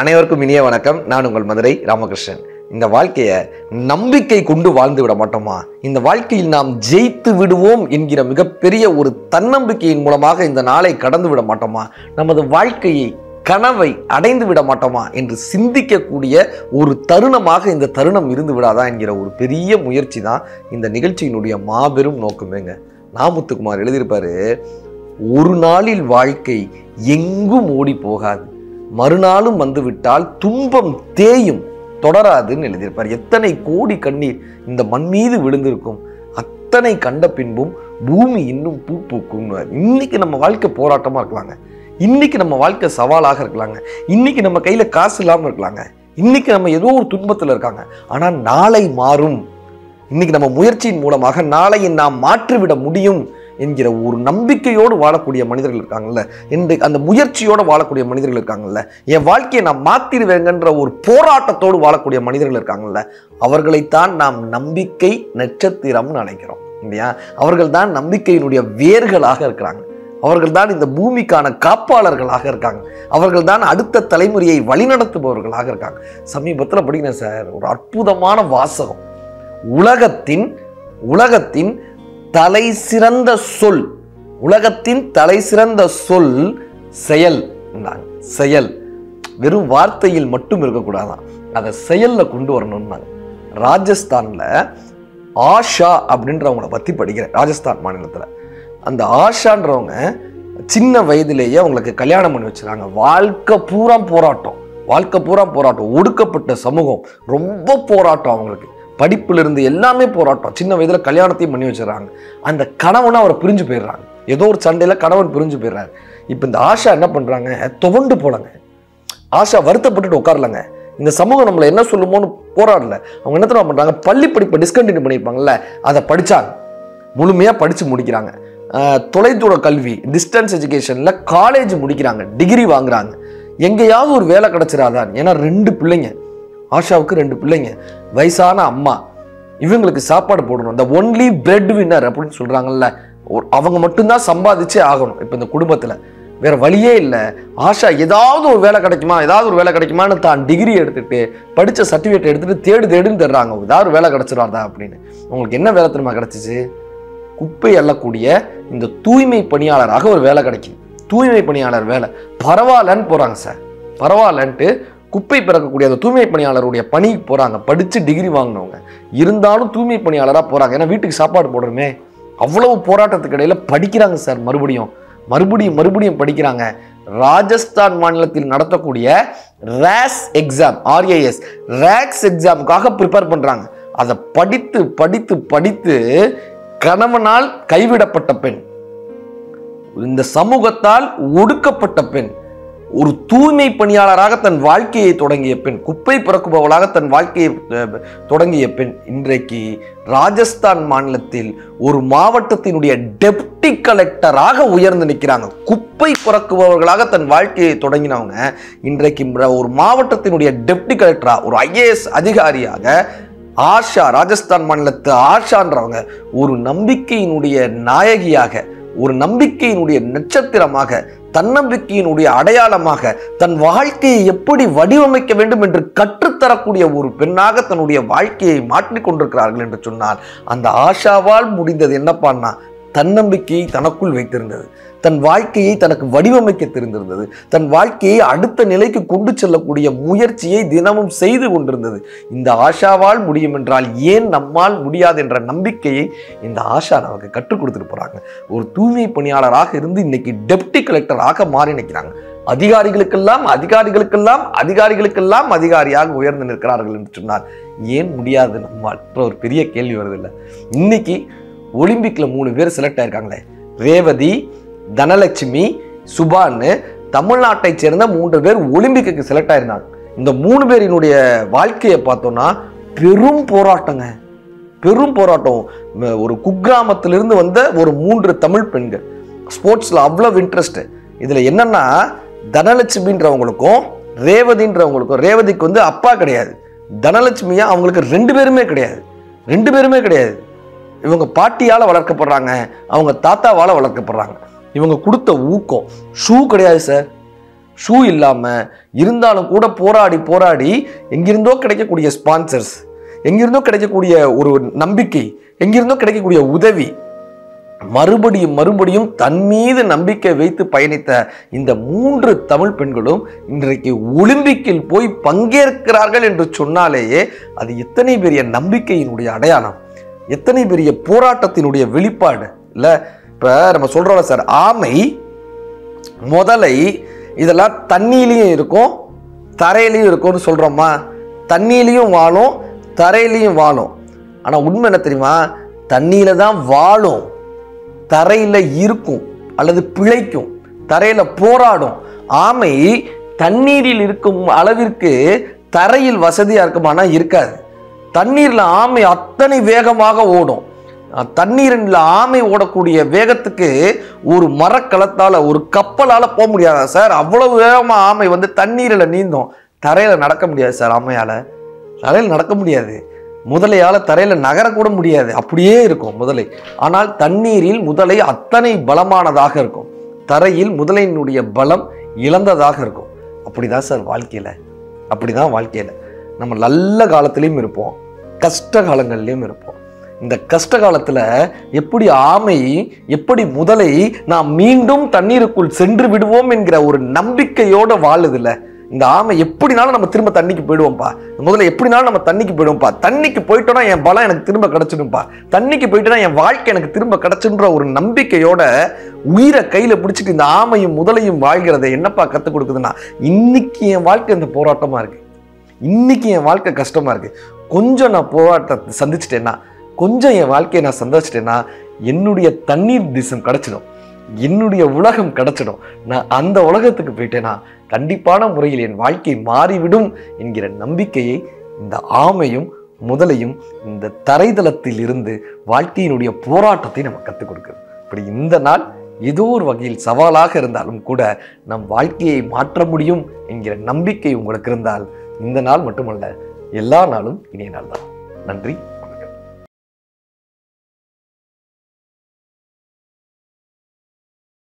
அனைவருக்கும் இனிய வணக்கம். நான் உங்கள் மதுரை ராமகிருஷ்ணன். இந்த வாழ்க்கையை நம்பிக்கை கொண்டு வாழ்ந்து விட மாட்டோமா? இந்த வாழ்க்கையில் நாம் ஜெயித்து விடுவோம் என்கிற மிகப்பெரிய ஒரு தன்னம்பிக்கையின் மூலமாக இந்த நாளை கடந்து விட மாட்டோமா? நமது வாழ்க்கையை கனவை அடைந்து விட மாட்டோமா என்று சிந்திக்கக்கூடிய ஒரு தருணமாக இந்த தருணம் இருந்து விடாதா என்கிற ஒரு பெரிய முயற்சி தான் இந்த நிகழ்ச்சியினுடைய மாபெரும் நோக்கமேங்க. நாமுத்துக்குமார் எழுதியிருப்பாரு, ஒரு நாளில் வாழ்க்கை எங்கும் ஓடி போகாது, மறுநாளும் வந்துவிட்டால் துன்பம் தேயும் தொடராதுன்னு எழுதியிருப்பார். எத்தனை கோடி கண்ணீர் இந்த மண் மீது விழுந்திருக்கும், அத்தனை கண்ட பின்பும் பூமி இன்னும் பூ பூக்கும். இன்னைக்கு நம்ம வாழ்க்கை போராட்டமா இருக்கலாங்க, இன்னைக்கு நம்ம வாழ்க்கை சவாலாக இருக்கலாங்க, இன்னைக்கு நம்ம கையில காசு இல்லாமல் இருக்கலாங்க, இன்னைக்கு நம்ம ஏதோ ஒரு துன்பத்தில் இருக்காங்க. ஆனால் நாளை மாறும். இன்னைக்கு நம்ம முயற்சியின் மூலமாக நாளையை நாம் மாற்றிவிட முடியும் என்கிற ஒரு நம்பிக்கையோடு வாழக்கூடிய மனிதர்கள் இருக்காங்கல்ல, இன்றைக்கு அந்த முயற்சியோடு வாழக்கூடிய மனிதர்கள் இருக்காங்கல்ல, என் வாழ்க்கையை நான் மாற்றிடுவேங்கன்ற ஒரு போராட்டத்தோடு வாழக்கூடிய மனிதர்கள் இருக்காங்கல்ல, அவர்களைத்தான் நாம் நம்பிக்கை நட்சத்திரம்னு நினைக்கிறோம் இல்லையா? அவர்கள் தான் நம்பிக்கையினுடைய வேர்களாக இருக்கிறாங்க, அவர்கள் தான் இந்த பூமிக்கான காப்பாளர்களாக இருக்காங்க, அவர்கள் தான் அடுத்த தலைமுறையை வழிநடத்துபவர்களாக இருக்காங்க. சமீபத்தில் படிக்கிறேன் சார், ஒரு அற்புதமான வாசகம். உலகத்தின் தலை சிறந்த சொல், உலகத்தின் தலை சிறந்த சொல் செயல். செயல் வெறும் வார்த்தையில் மட்டும் இருக்கக்கூடாதான், அதை செயல்ல கொண்டு வரணும்னாங்க. ராஜஸ்தான்ல ஆஷா அப்படின்றவங்கள பத்தி படிக்கிறேன். ராஜஸ்தான் மாநிலத்துல அந்த ஆஷான்றவங்க சின்ன வயதிலேயே அவங்களுக்கு கல்யாணம் பண்ணி வச்சுறாங்க. வாழ்க்கை பூரா போராட்டம், ஒடுக்கப்பட்ட சமூகம், ரொம்ப போராட்டம் அவங்களுக்கு. படிப்புல இருந்து எல்லாமே போராட்டம். சின்ன வயதுல கல்யாணத்தையும் பண்ணி வச்சிடறாங்க. அந்த கணவனை அவர் பிரிஞ்சு போயிடுறாங்க. ஏதோ ஒரு சண்டையில கணவன் பிரிஞ்சு போயிடுறாரு. இப்ப இந்த ஆஷா என்ன பண்றாங்க, துவண்டு போலங்க. ஆஷா வருத்தப்பட்டுட்டு உட்காரலங்க. இந்த சமூகம் நம்மளை என்ன சொல்லுமோன்னு போராடல. அவங்க என்ன பண்றாங்க, பள்ளி படிப்பை டிஸ்கண்டினியூ பண்ணியிருப்பாங்கல்ல, அதை படிச்சாங்க, முழுமையா படிச்சு முடிக்கிறாங்க. தொலைதூர கல்வி டிஸ்டன்ஸ் எஜுகேஷன்ல காலேஜ் முடிக்கிறாங்க, டிகிரி வாங்குறாங்க. எங்கேயாவது ஒரு வேலை கிடைச்சிடாதான்? ஏன்னா 2 பிள்ளைங்க, ஆஷாவுக்கு 2 பிள்ளைங்க, வயசான அம்மா, இவங்களுக்கு சாப்பாடு போடணும். இந்த ஒன்லி பிரெட் வின்னர் அப்படின்னு சொல்றாங்கல்ல, அவங்க மட்டும்தான் சம்பாதிச்சே ஆகணும். இப்போ இந்த குடும்பத்தில் வேற வழியே இல்லை. ஆஷா ஏதாவது ஒரு வேலை கிடைக்குமான்னு தான் டிகிரி எடுத்துட்டு படித்த சர்டிஃபிகேட் எடுத்துட்டு தேடுன்னு தர்றாங்க, ஏதாவது ஒரு வேலை கிடைச்சிடாதா அப்படின்னு. உங்களுக்கு என்ன வேலை தெரியுமா கிடைச்சிச்சு? குப்பை அள்ளக்கூடிய இந்த தூய்மை பணியாளராக ஒரு வேலை கிடைக்குது. தூய்மை பணியாளர் வேலை பரவாயில்லன்னு போறாங்க சார். பரவாயில்லன்ட்டு குப்பை பிறக்கக்கூடிய அந்த தூய்மை பணியாளருடைய பணிக்கு போறாங்க. படிச்சு டிகிரி வாங்கினவங்க இருந்தாலும் தூய்மை பணியாளராக போறாங்க. ஏன்னா வீட்டுக்கு சாப்பாடு போடுறோமே. அவ்வளவு போராட்டத்துக்கு இடையில படிக்கிறாங்க சார், மறுபடியும் படிக்கிறாங்க. ராஜஸ்தான் மாநிலத்தில் நடத்தக்கூடிய ராஸ் எக்ஸாம், RAS ராக்ஸ் எக்ஸாமுக்காக ப்ரிப்பேர் பண்றாங்க. அதை படித்து கணவனால் கைவிடப்பட்ட பெண், இந்த சமூகத்தால் ஒடுக்கப்பட்ட பெண், ஒரு தூய்மை பணியாளராக தன் வாழ்க்கையை தொடங்கிய பெண், குப்பை பிறக்குபவளாக தன் வாழ்க்கையை தொடங்கிய பெண், இன்றைக்கு ராஜஸ்தான் மாநிலத்தில் ஒரு மாவட்டத்தினுடைய டெப்டி கலெக்டராக உயர்ந்து நிற்கிறாங்க. குப்பை பிறக்குபவர்களாக தன் வாழ்க்கையை தொடங்கினவங்க இன்றைக்கு ஒரு மாவட்டத்தினுடைய டெப்டி கலெக்டரா, ஒரு IAS அதிகாரியாக ஆஷா, ராஜஸ்தான் மாநிலத்து ஆஷான்றவங்க ஒரு நம்பிக்கையினுடைய நாயகியாக, ஒரு நம்பிக்கையினுடைய நட்சத்திரமாக, தன்னம்பிக்கையினுடைய அடையாளமாக, தன் வாழ்க்கையை எப்படி வடிவமைக்க வேண்டும் என்று கற்றுத்தரக்கூடிய ஒரு பெண்ணாக தன்னுடைய வாழ்க்கையை மாற்றிக் கொண்டிருக்கிறார்கள் என்று சொன்னால், அந்த ஆஷாவால் முடிந்தது என்னப்பான்னா, தன்னம்பிக்கையை தனக்குள் வைத்திருந்தது, தன் வாழ்க்கையை தனக்கு வடிவமைக்க தெரிந்திருந்தது, தன் வாழ்க்கையை அடுத்த நிலைக்கு கொண்டு செல்லக்கூடிய முயற்சியை தினமும் செய்து கொண்டிருந்தது. இந்த ஆஷாவால் முடியும் என்றால் ஏன் நம்மால் முடியாது என்ற நம்பிக்கையை இந்த ஆஷா நமக்கு கற்றுக் கொடுத்துட்டு போறாங்க. ஒரு தூய்மை பணியாளராக இருந்து இன்னைக்கு டெப்டி கலெக்டராக மாறி நிற்கிறாங்க. அதிகாரிகளுக்கெல்லாம் அதிகாரியாக உயர்ந்து நிற்கிறார்கள் என்று சொன்னால் ஏன் முடியாது நம்மால்? ஒரு பெரிய கேள்வி வருது இல்லை? இன்னைக்கு ஒலிம்பிக்ல 3 பேர் செலக்ட் ஆயிருக்காங்களே, ரேவதி, தனலட்சுமி, சுபான்னு தமிழ்நாட்டை சேர்ந்த 3 பேர் ஒலிம்பிக்கு செலக்ட் ஆயிருந்தாங்க. இந்த 3 பேரினுடைய வாழ்க்கையை பார்த்தோம்னா பெரும் போராட்டம். ஒரு குக்கிராமத்திலிருந்து வந்த ஒரு 3 தமிழ் பெண்கள், ஸ்போர்ட்ஸ்ல அவ்வளவு இன்ட்ரெஸ்ட். இதுல என்னன்னா, தனலட்சுமின்றவங்களுக்கும் ரேவதிக்கு அப்பா கிடையாது, தனலட்சுமியா அவங்களுக்கு 2 பேருமே கிடையாது. இவங்க பாட்டியால வளர்க்கப்படுறாங்க, அவங்க தாத்தாவால வளர்க்கப்படுறாங்க. இவங்க கொடுத்த ஊக்கம் ஷூ கிடையாது சார், ஷூ இல்லாமல் இருந்தாலும் கூட போராடி போராடி எங்கிருந்தோ கிடைக்கக்கூடிய ஸ்பான்சர்ஸ், எங்கிருந்தோ கிடைக்கக்கூடிய ஒரு நம்பிக்கை, எங்கிருந்தோ கிடைக்கக்கூடிய உதவி, மறுபடியும் மறுபடியும் தன் மீது நம்பிக்கை வைத்து பயணித்த இந்த 3 தமிழ் பெண்களும் இன்றைக்கு ஒலிம்பிக்கில் போய் பங்கேற்கிறார்கள் என்று சொன்னாலேயே அது எத்தனை பெரிய நம்பிக்கையினுடைய அடையாளம், எத்தனை பெரிய போராட்டத்தினுடைய வெளிப்பாடு இல்லை? இப்போ நம்ம சொல்றோம்ல சார், ஆமை, முதலை இதெல்லாம் தண்ணியிலையும் இருக்கும் தரையிலையும் இருக்கும்னு சொல்றோமா? தண்ணியிலையும் வாழும் தரையிலையும் வாழும். ஆனால் உண்மை என்ன தெரியுமா? தண்ணியில தான் வாழும், தரையில இருக்கும் அல்லது பிழைக்கும், தரையில போராடும். ஆமை தண்ணீரில் இருக்கும் அளவிற்கு தரையில் வசதியா இருக்குமானா இருக்காது. தண்ணீர்ல ஆமை அத்தனை வேகமாக ஓடும். தண்ணீரில் ஆமை ஓடக்கூடிய வேகத்துக்கு ஒரு மரக்கலத்தால ஒரு கப்பலால போக முடியாதா சார்? அவ்வளவு வேகமா ஆமை தண்ணீரில் நீந்தும். தரையில நடக்க முடியாது சார், ஆமையால தரையில் நடக்க முடியாது. முதலையால தரையில நகரக்கூட முடியாது, அப்படியே இருக்கும் முதலை. ஆனால் தண்ணீரில் முதலை அத்தனை பலமானதாக இருக்கும், தரையில் முதலையினுடைய பலம் இழந்ததாக இருக்கும். அப்படிதான் சார் வாழ்க்கையில, அப்படிதான் வாழ்க்கையில நம்ம நல்ல காலத்திலையும் இருப்போம், கஷ்ட காலங்கள்லையும் இருப்போம். இந்த கஷ்ட காலத்துல எப்படி ஆமை, எப்படி முதலை நாம் மீண்டும் தண்ணீருக்குள் சென்று விடுவோம் என்கிற ஒரு நம்பிக்கையோட வாழுதுல. இந்த ஆமை எப்படினாலும் நம்ம திரும்ப தண்ணிக்கு போயிடுவோம்ப்பா, முதல்ல எப்படினாலும் நம்ம தண்ணிக்கு போயிடுவோம்ப்பா, தண்ணிக்கு போயிட்டோம்னா என் பலம் எனக்கு திரும்ப கிடைச்சிடும்பா, தண்ணிக்கு போயிட்டோன்னா என் வாழ்க்கை எனக்கு திரும்ப கிடைச்சுன்ற ஒரு நம்பிக்கையோட உயிரை கையில பிடிச்சிட்டு இந்த ஆமையும் முதலையும் வாழ்கிறத என்னப்பா கற்றுக் கொடுக்குதுன்னா, இன்னைக்கு என் வாழ்க்கை இந்த போராட்டமா இருக்கு, இன்னைக்கு என் வாழ்க்கை கஷ்டமா இருக்கு, கொஞ்சம் நான் போராட்டத்தை சந்திச்சிட்டேன்னா, கொஞ்சம் என் வாழ்க்கையை நான் சந்திச்சிட்டேன்னா என்னுடைய தண்ணீர் தேசம் கிடைச்சிடும், என்னுடைய உலகம் கிடைச்சிடும். நான் அந்த உலகத்துக்கு போயிட்டேன்னா கண்டிப்பான முறையில் என் வாழ்க்கை மாறிவிடும் என்கிற நம்பிக்கையை இந்த ஆமையும் முதலையும் இந்த தரைதளத்தில் இருந்து வாழ்க்கையினுடைய போராட்டத்தை நம்ம கற்றுக் கொடுக்குது. இப்படி இந்த நாள் ஏதோ ஒரு வகையில் சவாலாக இருந்தாலும் கூட நம் வாழ்க்கையை மாற்ற முடியும் என்கிற நம்பிக்கை உங்களுக்கு இருந்தால் இந்த நாள் மட்டுமல்ல, எல்லா நாளும் இனிய நாள் தான். நன்றி.